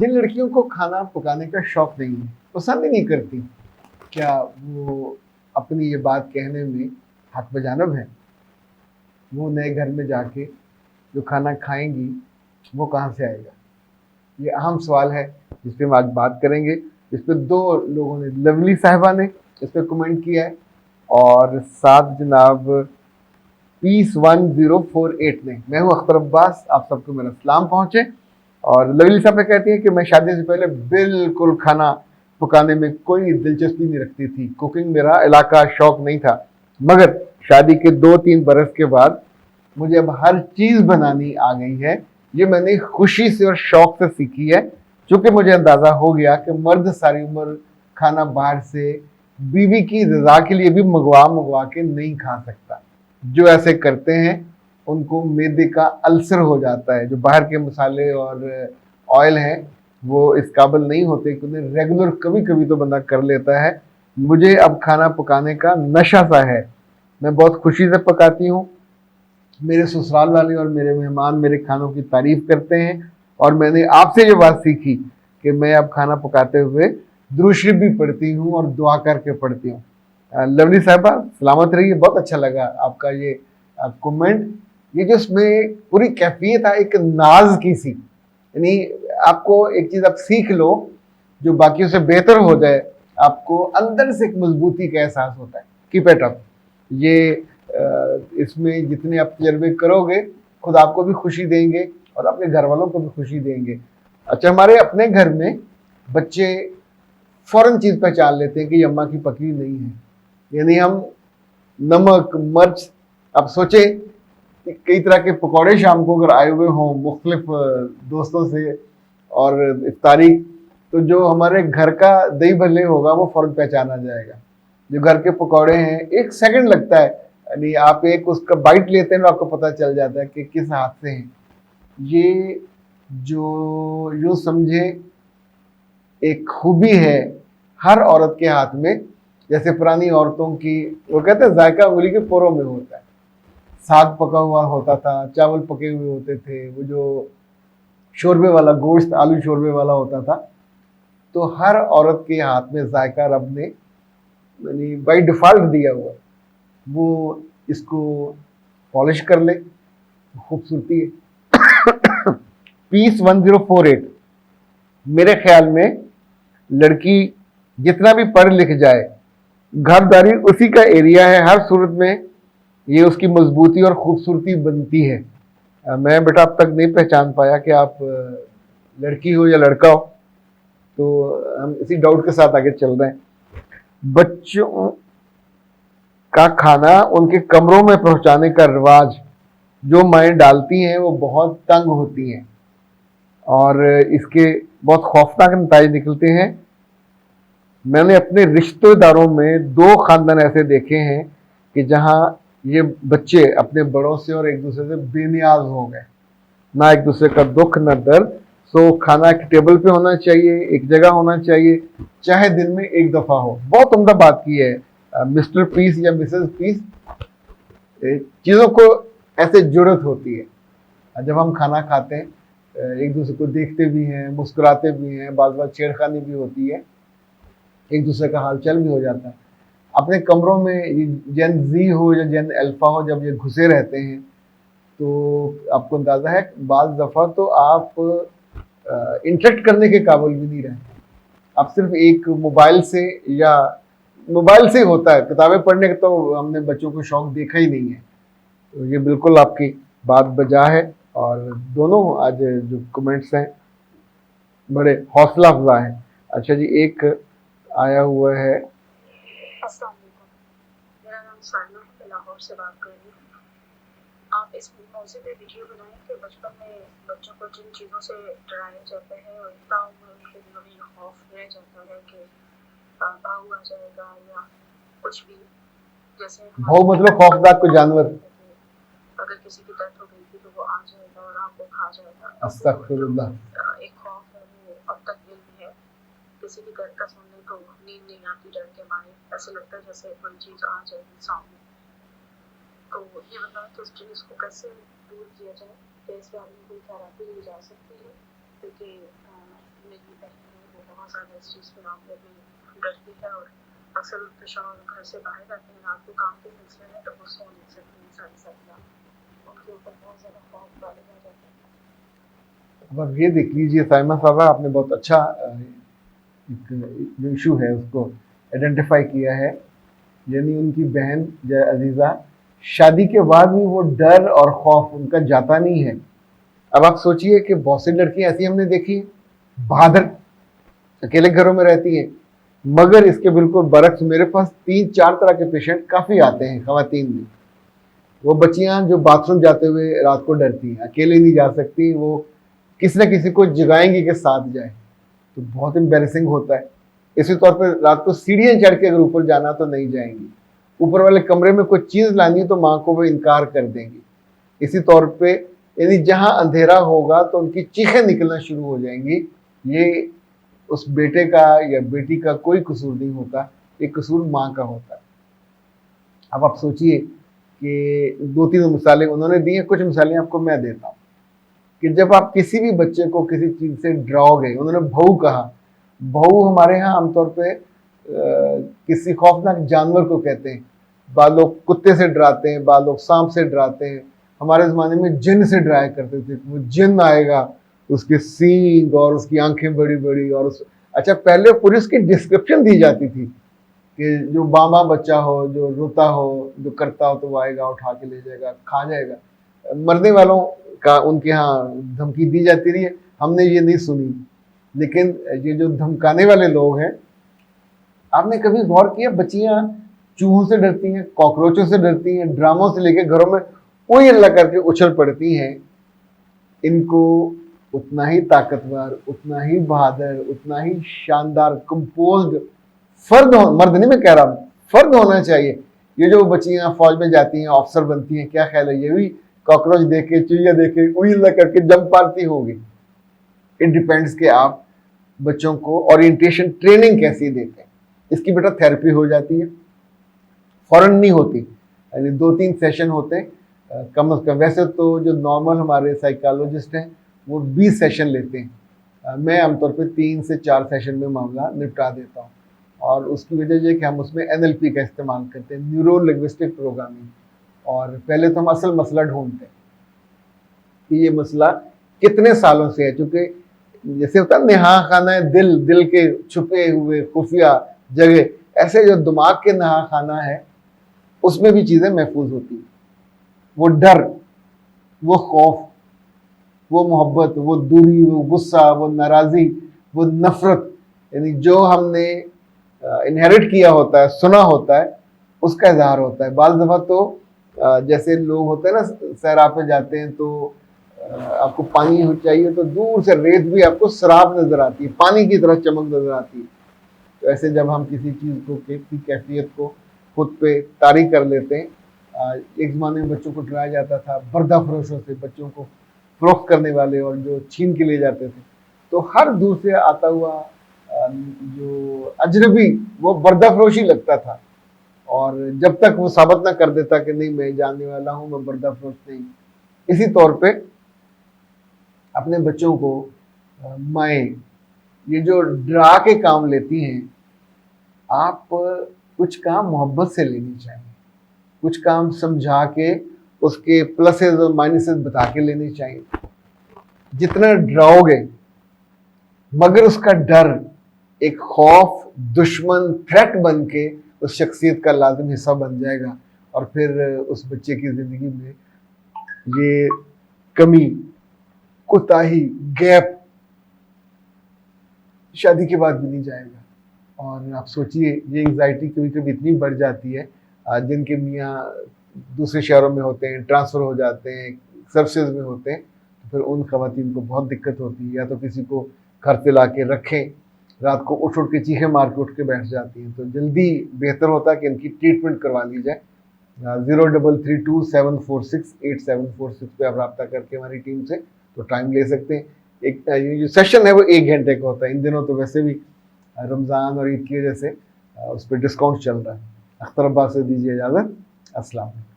जिन लड़कियों को खाना पकाने का शौक नहीं है, पसंद ही नहीं करती, क्या वो अपनी ये बात कहने में हक बजानब है? वो नए घर में जाके जो खाना खाएंगी वो कहाँ से आएगा? ये अहम सवाल है जिस पे हम आज बात करेंगे। इस पे दो लोगों ने, लवली साहिबा ने इस पे कमेंट किया है और साथ जनाब पीस 1048 ने। मैं हूँ अख्तर अब्बास, आप सबको मेरा सलाम पहुँचे। और लवली साहब कहती हैं कि मैं शादी से पहले बिल्कुल खाना पकाने में कोई दिलचस्पी नहीं रखती थी, कुकिंग मेरा इलाका शौक नहीं था, मगर शादी के 2-3 बरस के बाद मुझे अब हर चीज़ बनानी आ गई है। ये मैंने खुशी से और शौक से सीखी है, क्योंकि मुझे अंदाज़ा हो गया कि मर्द सारी उम्र खाना बाहर से बीवी की रज़ा के लिए भी मंगवा मंगवा के नहीं खा सकता। जो ऐसे करते हैं उनको मैदे का अल्सर हो जाता है। जो बाहर के मसाले और ऑयल हैं वो इस काबिल नहीं होते कि उन्हें रेगुलर कभी कभी तो बंदा कर लेता है। मुझे अब खाना पकाने का नशा सा है, मैं बहुत खुशी से पकाती हूँ। मेरे ससुराल वाले और मेरे मेहमान मेरे खानों की तारीफ करते हैं और मैंने आपसे ये बात सीखी कि मैं अब खाना पकाते हुए दुरूद शरीफ भी पढ़ती हूँ और दुआ करके पढ़ती हूँ। लवली साहिबा सलामत रहिए, बहुत अच्छा लगा आपका ये कमेंट। ये जो इसमें पूरी कैफियत है एक नाज की सी, यानी आपको एक चीज़ आप सीख लो जो बाकियों से बेहतर हो जाए, आपको अंदर से एक मजबूती का एहसास होता है। Keep it up. ये इसमें जितने आप तजर्बे करोगे खुद आपको भी खुशी देंगे और अपने घर वालों को भी खुशी देंगे। अच्छा, हमारे अपने घर में बच्चे फौरन चीज़ पहचान लेते हैं कि ये अम्मा की पकी नहीं है। यानी हम नमक मिर्च, आप सोचे कि कई तरह के पकौड़े शाम को अगर आए हुए हों मुख्तलिफ दोस्तों से और इफ्तारी, तो जो हमारे घर का दही भल्ले होगा वो फौरन पहचाना जाएगा। जो घर के पकौड़े हैं 1 सेकंड लगता है, यानी आप एक उसका बाइट लेते हैं तो आपको पता चल जाता है कि किस हाथ से हैं। ये जो यूँ समझे एक खूबी है हर औरत के हाथ में। जैसे पुरानी औरतों की वो कहते हैं जायका उंगली के पोरों में होता है। साग पका हुआ होता था, चावल पके हुए होते थे, वो जो शोरबे वाला गोश्त आलू शोरबे वाला होता था, तो हर औरत के हाथ में जायका रब ने यानी बाई डिफ़ॉल्ट दिया हुआ है। वो इसको पॉलिश कर ले, खूबसूरती है। पीस 1048, मेरे ख्याल में लड़की जितना भी पढ़ लिख जाए, घरदारी उसी का एरिया है, हर सूरत में ये उसकी मजबूती और खूबसूरती बनती है। मैं बेटा अब तक नहीं पहचान पाया कि आप लड़की हो या लड़का हो, तो हम इसी डाउट के साथ आगे चल रहे हैं। बच्चों का खाना उनके कमरों में पहुंचाने का रिवाज जो माएँ डालती हैं वो बहुत तंग होती हैं और इसके बहुत खौफनाक नतीजे निकलते हैं। मैंने अपने रिश्तेदारों में 2 खानदान ऐसे देखे हैं कि जहां ये बच्चे अपने बड़ों से और एक दूसरे से बेनियाज हो गए, ना एक दूसरे का दुख ना दर्द। सो खाना एक टेबल पे होना चाहिए, एक जगह होना चाहिए, चाहे दिन में एक दफ़ा हो। बहुत उम्दा बात की है मिस्टर पीस या मिसेस पीस। चीज़ों को ऐसे जरूरत होती है। जब हम खाना खाते हैं एक दूसरे को देखते भी हैं, मुस्कुराते भी हैं, बार बार छेड़खानी भी होती है, एक दूसरे का हालचाल भी हो जाता है। अपने कमरों में जेन जी हो या जेन अल्फा हो, जब ये घुसे रहते हैं तो आपको अंदाज़ा है बाज़ दफ़ा तो आप इंटरेक्ट करने के काबिल भी नहीं रहते। आप सिर्फ एक मोबाइल से, या मोबाइल से होता है, किताबें पढ़ने का तो हमने बच्चों को शौक देखा ही नहीं है। तो ये बिल्कुल आपकी बात बजा है और दोनों आज जो कमेंट्स हैं बड़े हौसला अफजा हैं। अच्छा जी, एक आया हुआ है। अस्सलाम वालेकुम, मेरा नाम साइमा है, मैं लाहौर से बात कर रही हूँ। आप इस मौज़ू पे वीडियो बनाएं कि बचपन में बच्चों को जिन चीज़ों से डराया जाता है और ताउम्र उनके दिलों में ये खौफ रह जाता है कि भाऊ आ जाएगा या कुछ भी। जैसे भाऊ मतलब खौफनाक कोई जानवर। अगर किसी की डेथ हो गई थी तो वो आ जाएगा और आपको खा जाएगा। अस्तगफिरुल्लाह। एक खौफ है वो अब तक दिल में है। किसी की डेथ का सुनने तो नींद नहीं आती डर के मारे, ऐसे लगता है जैसे कोई चीज़ आ जाएगी सामने। तो ये बताएं कि इस चीज़ को कैसे दूर किया जाए, कि इस बारे में कोई थेरेपी ली जा सकती है, क्योंकि मेरी बहन है वो बहुत ज़्यादा इस चीज़ के मामले में डरती है और अक्सर उसके शौहर घर से बाहर जाते हैं रात को काम के सिलसिले में, तो वो सो नहीं सकती सारी रात। उनके ऊपर बहुत ज़्यादा खौफ डाले जा जाता है। अब आप ये देख लीजिए साइमा साहबा, आपने बहुत अच्छा जो इशू है उसको आइडेंटिफाई किया है। यानी उनकी बहन जय अजीज़ा, शादी के बाद भी वो डर और खौफ उनका जाता नहीं है। अब आप सोचिए कि बहुत सी लड़कियां ऐसी हमने देखी, बहादुर, अकेले घरों में रहती हैं, मगर इसके बिल्कुल बरक्स मेरे पास 3-4 तरह के पेशेंट काफ़ी आते हैं ख़वातीन में। वो बच्चियां जो बाथरूम जाते हुए रात को डरती हैं, अकेले नहीं जा सकती, वो किसी न किसी को जगाएंगी कि साथ जाए, तो बहुत एम्बेरसिंग होता है। इसी तौर पर रात को सीढ़ियाँ चढ़ के अगर ऊपर जाना तो नहीं जाएंगी, ऊपर वाले कमरे में कोई चीज़ लानी है तो माँ को वो इनकार कर देंगी। इसी तौर पे यानी जहाँ अंधेरा होगा तो उनकी चीखें निकलना शुरू हो जाएंगी। ये उस बेटे का या बेटी का कोई कसूर नहीं होता, ये कसूर माँ का होता है। अब आप सोचिए कि 2-3 मिसालें उन्होंने दी हैं, कुछ मिसालें आपको मैं देता हूँ कि जब आप किसी भी बच्चे को किसी चीज़ से डराओगे, उन्होंने बहू कहा, बहू हमारे यहाँ आमतौर पे किसी खौफनाक जानवर को कहते हैं। बाद लोग कुत्ते से डराते हैं, बाद लोग सांप से डराते हैं। हमारे ज़माने में जिन से डराया करते थे, वो जिन आएगा, उसके सींग और उसकी आंखें बड़ी बड़ी और अच्छा, पहले पूरी उसकी डिस्क्रिप्शन दी जाती थी कि जो बामा बच्चा हो, जो रोता हो, जो करता हो, तो वो आएगा, उठा के ले जाएगा, खा जाएगा। मरने वालों का उनके यहाँ धमकी दी जाती रही है, हमने ये नहीं सुनी। लेकिन ये जो धमकाने वाले लोग हैं, आपने कभी गौर किया बच्चियां चूहों से डरती हैं, कॉकरोचों से डरती हैं, ड्रामों से लेके घरों में कोई अल्लाह करके उछल पड़ती हैं। इनको उतना ही ताकतवर, उतना ही बहादुर, उतना ही शानदार कंपोज्ड फर्द मर्द नहीं मैं कह रहा हूँ, फर्द होना चाहिए। ये जो बच्चियां फौज में जाती हैं, ऑफिसर बनती हैं, क्या ख्याल है ये भी कॉकरोच देखे, चूहिया देखे कोई अल्लाह करके जंप मारती होगी? इट डिपेंड्स कि आप बच्चों को ओरिएंटेशन ट्रेनिंग कैसी देते हैं। इसकी बेटा थेरेपी हो जाती है, फौरन नहीं होती, यानी 2-3 सेशन होते हैं कम से कम। वैसे तो जो नॉर्मल हमारे साइकोलॉजिस्ट हैं वो 20 सेशन लेते हैं, मैं आमतौर पे 3 से 4 सेशन में मामला निपटा देता हूँ। और उसकी वजह यह कि हम उसमें NLP का इस्तेमाल करते हैं, न्यूरो लिंग्विस्टिक प्रोग्रामिंग। और पहले तो हम असल मसला ढूंढते हैं कि ये मसला कितने सालों से है, चूँकि जैसे होता है नहा खाना है दिल, दिल के छुपे हुए खुफिया जगह, ऐसे जो दिमाग के नहा खाना है उसमें भी चीज़ें महफूज होती हैं। वो डर, वो खौफ, वो मोहब्बत, वो दूरी, वो गुस्सा, वो नाराज़ी, वो नफ़रत, यानी जो हमने इनहेरिट किया होता है, सुना होता है, उसका इजहार होता है। बाज़ दफ़ा तो जैसे लोग होते हैं ना, सैराब पे जाते हैं तो आपको पानी चाहिए तो दूर से रेत भी आपको शराब नज़र आती है, पानी की तरह चमक नज़र आती है। तो ऐसे जब हम किसी चीज़ को की कैफियत को खुद पे तारी कर लेते हैं। एक ज़माने में बच्चों को डराया जाता था बर्दा फरोशों से, बच्चों को फ़रोख्त करने वाले और जो छीन के ले जाते थे। तो हर दूर से आता हुआ जो अजनबी वो बर्दा फरोश ही लगता था, और जब तक वो साबित ना कर देता कि नहीं मैं जानने वाला हूँ, मैं बर्दा फरोश नहीं। इसी तौर पे अपने बच्चों को माएँ ये जो डरा के काम लेती हैं, आप कुछ काम मोहब्बत से लेनी चाहिए, कुछ काम समझा के उसके प्लसेस और माइनसेस बता के लेनी चाहिए। जितना डराओगे मगर उसका डर एक खौफ, दुश्मन, थ्रेट बन के उस शख्सियत का लाज़िम हिस्सा बन जाएगा, और फिर उस बच्चे की ज़िंदगी में ये कमी, कोताही, गैप शादी के बाद भी नहीं जाएगा। और आप सोचिए ये एंग्जाइटी कभी कभी इतनी बढ़ जाती है, जिनके मियाँ दूसरे शहरों में होते हैं, ट्रांसफ़र हो जाते हैं, सर्विसेज में होते हैं, तो फिर उन ख़वातीन को बहुत दिक्कत होती है। या तो किसी को घर से ला के रखें, रात को उठ के चीखें मार के उठ के बैठ जाती हैं, तो जल्दी बेहतर होता है कि इनकी ट्रीटमेंट करवा ली जाए। 0332-746-8746 पे आप रब्ता करके हमारी टीम से तो टाइम ले सकते हैं। एक ये जो सेशन है वो 1 घंटे का होता है। इन दिनों तो वैसे भी रमज़ान और ईद की वजह से उस पर डिस्काउंट चल रहा है। अख्तर अब्बास से दीजिए इजाज़त। अस्सलाम वालेकुम।